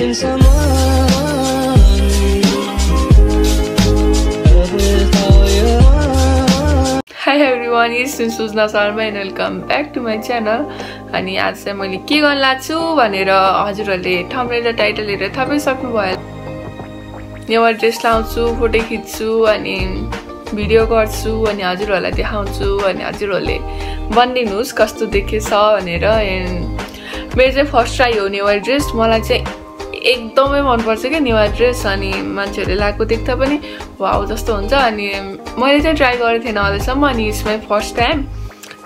Hi everyone, it's Sujna Sharma and welcome back to my channel. अनि आज चाहिँ मैले के गर्न लाग्छु भनेर हजुरहरुले थम्बनेल र टाइटल हेरेर थाहा सक्नु भयो। नेवार ड्रेस लाउँछु, फोटो खिच्छु अनि भिडियो गर्छु अनि हजुरहरुलाई देखाउँछु अनि हजुरहरुले भनिदिनुस् कस्तो देखेछ भनेर। मेरो चाहिँ फर्स्ट ट्राई हो नेवार ड्रेस। मलाई चाहिँ एकदमै मन पर्छ के नेवार ड्रेस अनि मान्छेहरुले लाएको देख्दा पनि वाउ जस्तो हुन्छ अनि मैले चाहिँ ट्राई गरेको थिएन अहिलेसम्म अनि it's my first time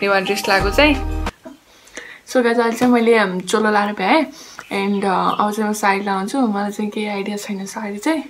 Newar dress लाएको चाहिँ। सो गाइस अहिले चाहिँ मैले चोलो लाएर भ्याएँ एन्ड अब चाहिँ म साडी लाउँछु। मलाई चाहिँ केही आइडिया छैन साडी चाहिँ।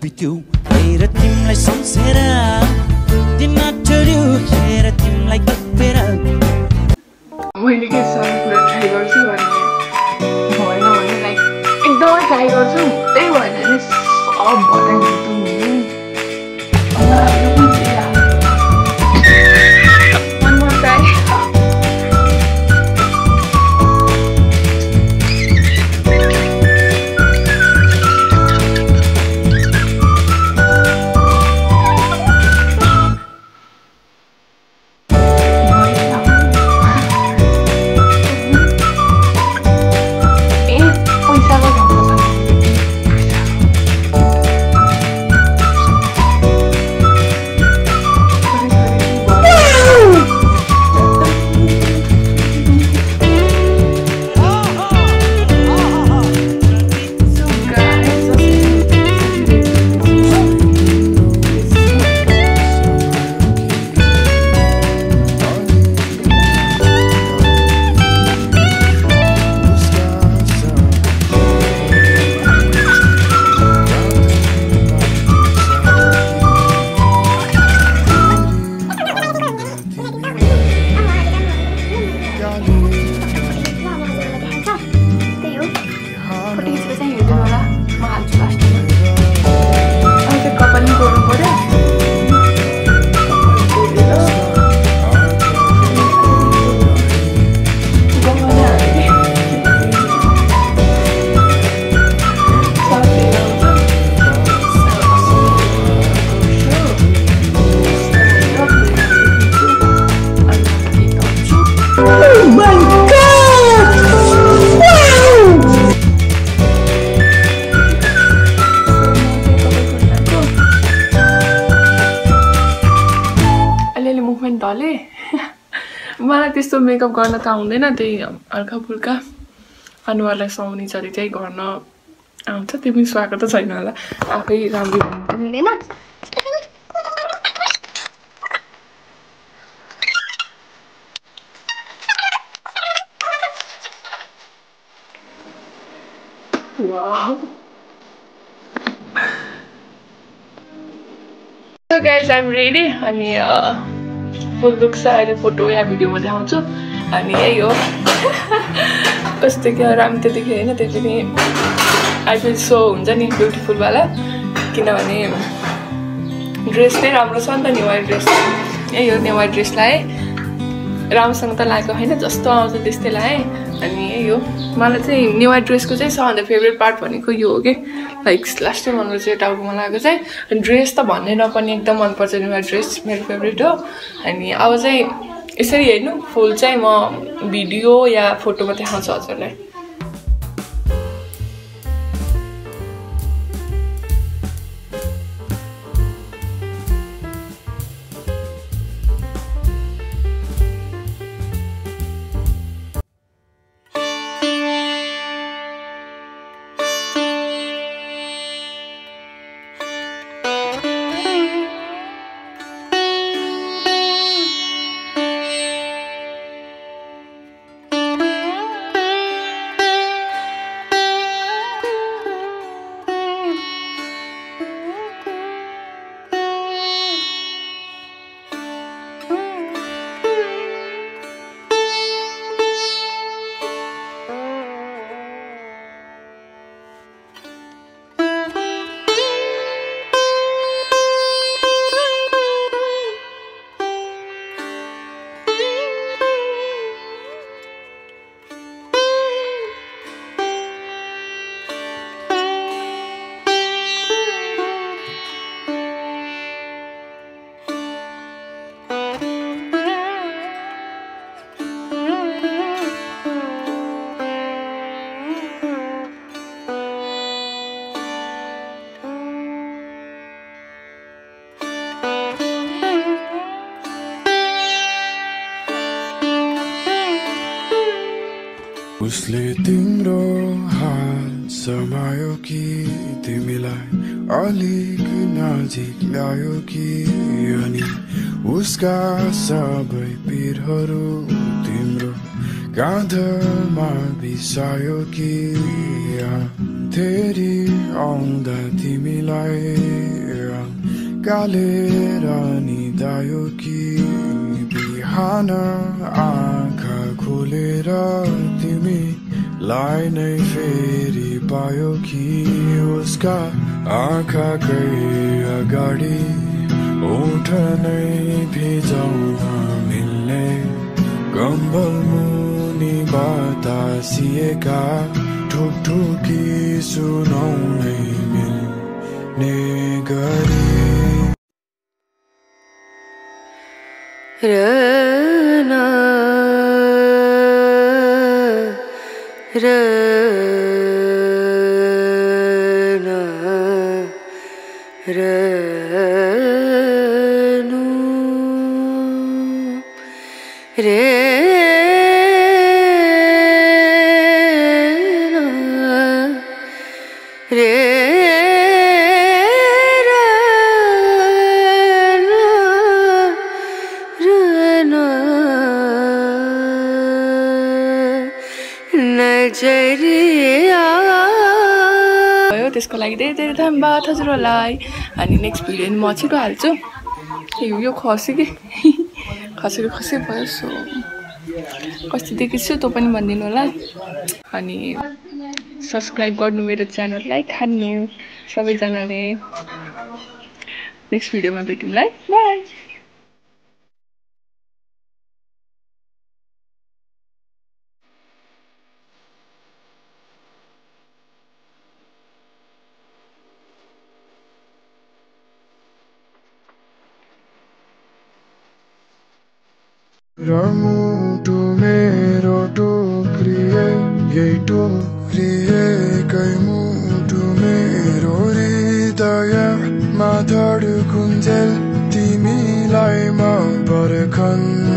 बित्यो हेर तिमीलाई सम्झेर दिन टर्यो हेर तिमीलाई कपेर मैले के सबै कुरा ट्राई गर्छु भने भएन भने लाइक एकदमै ट्राई गर्छु त्यही भएर नि सब बताइदिन्छु नि। डले मलाई त्यस्तो मेकअप गर्न त आउँदैन, त्यही हल्का फुल्का अनुहारलाई सुहाउने गरी चाहिँ गर्न आउँछ। त्यो पनि सुहाएको त छैन होला, आफै राम्रो भन्दैन। So guys, I'm ready अनि फुल लुक चाहिँ अहिले फोटो या भिडियोमा देखाउँछु अनि यही हो कस्तो क्या राम्रो त देखेँ होइन। त्यो पनि आई फिल सो हुन्छ नि ब्युटिफुल वाला, किनभने ड्रेस नै राम्रो छ नि त नेवार ड्रेस। यही हो नेवार ड्रेस लगाएँ, राम्रोसँग त लगाएको होइन जस्तो आउँछ त्यस्तै लगाएँ अनि यही हो। मलाई चाहिँ नेवार ड्रेसको चाहिँ सबभन्दा फेभरेट पार्ट भनेको यो हो कि लाइक लास्ट टाइम मनपर्छ यो टाउकोमा लगाएको चाहिँ। ड्रेस त भन्ने नपर्ने एकदम मनपर्छ नेवार ड्रेस, मेरो फेभरेट हो। अनि अब चाहिँ यसरी हेर्नु फुल चाहिँ म भिडियो या फोटोमा देखाउँछु हजुरलाई। उसले तिम्रो हात समायो कि तिमीलाई अलिक नजिक ल्यायो कि अनि उसका सबै पिरहरू तिम्रो काँधमा बिसायो कि फेरि आउँदा तिमीलाई कालेर निदायो कि बिहान आँखा खोलेर तिमीलाई नै फेरि पायो कि उसका आँखाकै अगाडि ओठ नै भिजाउन मिल्ने कम्बल मुनि बतासिएका ठुकठुकी सुनाउनै मिल्ने गरी रना रना रनु भयो त्यसको लागि धेरै धेरै धन्यवाद हजुरहरूलाई अनि नेक्स्ट भिडियो म छिटो हाल्छु यो खस्यो कि खसेको खसै भयो सो कस्तो देखेछु तँ पनि भनिदिनु होला अनि सब्सक्राइब गर्नु मेरो च्यानललाई खानु सबैजनाले नेक्स्ट भिडियोमा भेटौँला है बाई मुटु मेरो टोक्रिए यही टोक्रिएकै मुटु मेरो हृदयमा धड्कुन्जेल तिमीलाई म पर्खन